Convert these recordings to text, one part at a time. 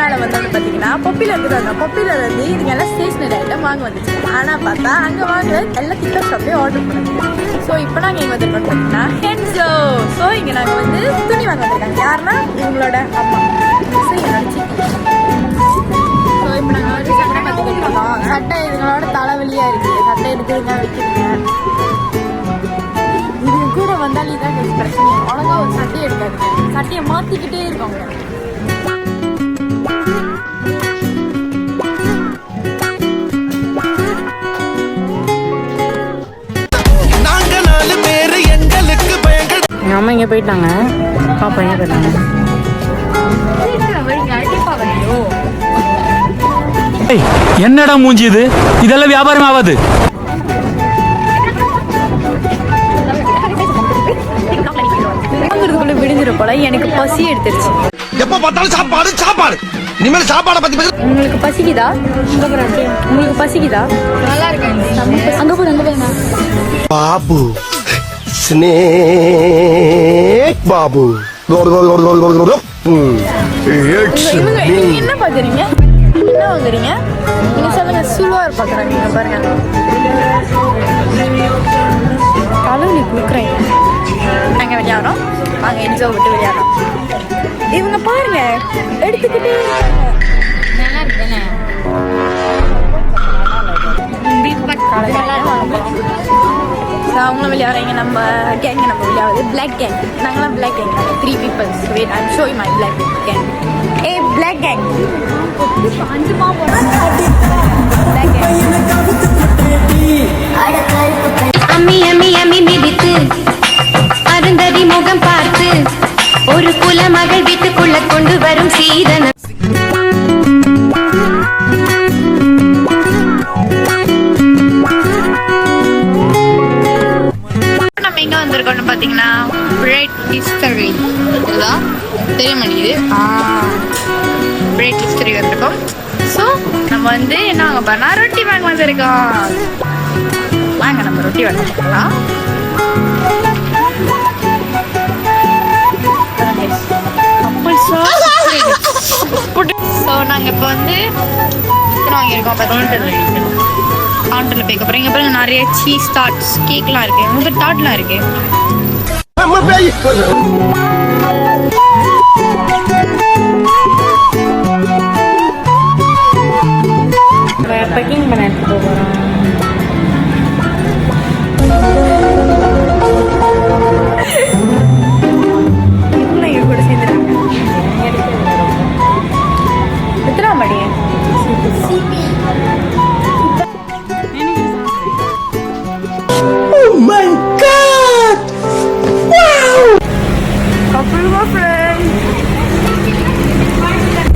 மேலே வந்து பார்த்தீங்கன்னா பொப்பியில் இருக்கிறாங்க. பொப்பியில் வந்து இதுங்க எல்லாம் ஸ்டேஷ்னரி ஐட்டம் வாங்க வந்துச்சு. ஆனால் பார்த்தா அங்கே வாங்க எல்லாம் டிக்கெட் ஷாப்பே ஆர்டர் பண்ணுங்க. ஸோ இப்போ நாங்கள் இங்கே வந்துருக்கோம் பார்த்தீங்கன்னா ஹென்ஸோ. ஸோ இங்கே நாங்கள் வந்து துணி வாங்க வந்திருக்காங்க. யாருன்னா இவங்களோட அம்மா. ஸோ என்னோட சித்தி. ஸோ இப்போ நாங்கள் வந்து சட்டை பார்த்துக்கிட்டு இருக்கோம். சட்டை இதுங்களோட தலைவலியாக இருக்குது. சட்டை எடுத்துருங்க வைக்கிறீங்க. இது கூட வந்தால் இதான் பிரச்சனை. அழகாக ஒரு சட்டையை எடுக்காதுங்க. சட்டையை மாற்றிக்கிட்டே இருக்காங்க. எங்கள் அம்மா இங்கே போயிட்டாங்க. பாப்பா எங்கே போயிட்டாங்க? என்னடா மூஞ்சி இது? இதெல்லாம் வியாபாரம் ஆகாது. விடுஞ்சிரும் போல. எனக்கு பசி எடுத்துருச்சு. எப்ப பார்த்தாலும் சாப்பாடு சாப்பாடு. இனிமேல் சாப்பாடை பத்தி உங்களுக்கு பசிக்குதா? உங்களுக்கு பசிக்குதா? நல்லா இருக்கு. அங்க போயிருங்க பாபு. ஸ்னேக் பாபு. என்ன பாக்குறீங்க? என்ன வாங்குறீங்க? நீங்க சொல்லுங்க. சுல்வார் பாக்குறாங்க பாருங்க. தலைவலி கொடுக்குறேன். நாங்க விளையாடுறோம். வாங்க என்ஜோ விட்டு விளையாடுறோம். இவங்க பாருங்க எடுத்துக்கிட்டே நல்லா இருக்குதானே? அவங்களும் விளையாடுறீங்க. நம்ம கேங்க நம்ம விளையாடுது பிளாக் கேங். நாங்களாம் black gang. 3 people. Wait, I'm showing my black gang. Hey, black gang. அம்மி அம்மி அம்மி மிதித்து அருந்ததி முகம் பார்த்து ஒரு குலமகள் வீட்டுக்குள்ள கொண்டு வரும் சீதன. நம்ம எங்க வந்திருக்கோம்னு பாத்தீங்கன்னா பிரெட் ஹிஸ்டரி. இதுதான் தெரிய மாட்டேங்குது. பிரெட் ஹிஸ்டரி வந்திருக்கோம். ஸோ நம்ம வந்து என்ன வாங்க போறோம்னா ரொட்டி வாங்க வந்திருக்கோம். வாங்க நம்ம ரொட்டி வாங்க போகலாம். ஸோ நாங்கள் இப்போ வந்து வாங்கியிருக்கோம். கவுண்டரில் போய்க்க அப்புறம் இங்கே பாருங்க நிறைய சீஸ் டாட்ஸ் கேக்லாம் இருக்கு. உங்களுக்கு டாட்லாம் இருக்கு. பேக்கிங் பண்ண எடுத்துட்டு போகிறோம். கூட சேர்ந்துருக்காங்க. எத்தனாம் படி?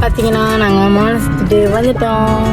பார்த்தீங்கன்னா நாங்கள் மானசத்துட்டு வந்துட்டோம்.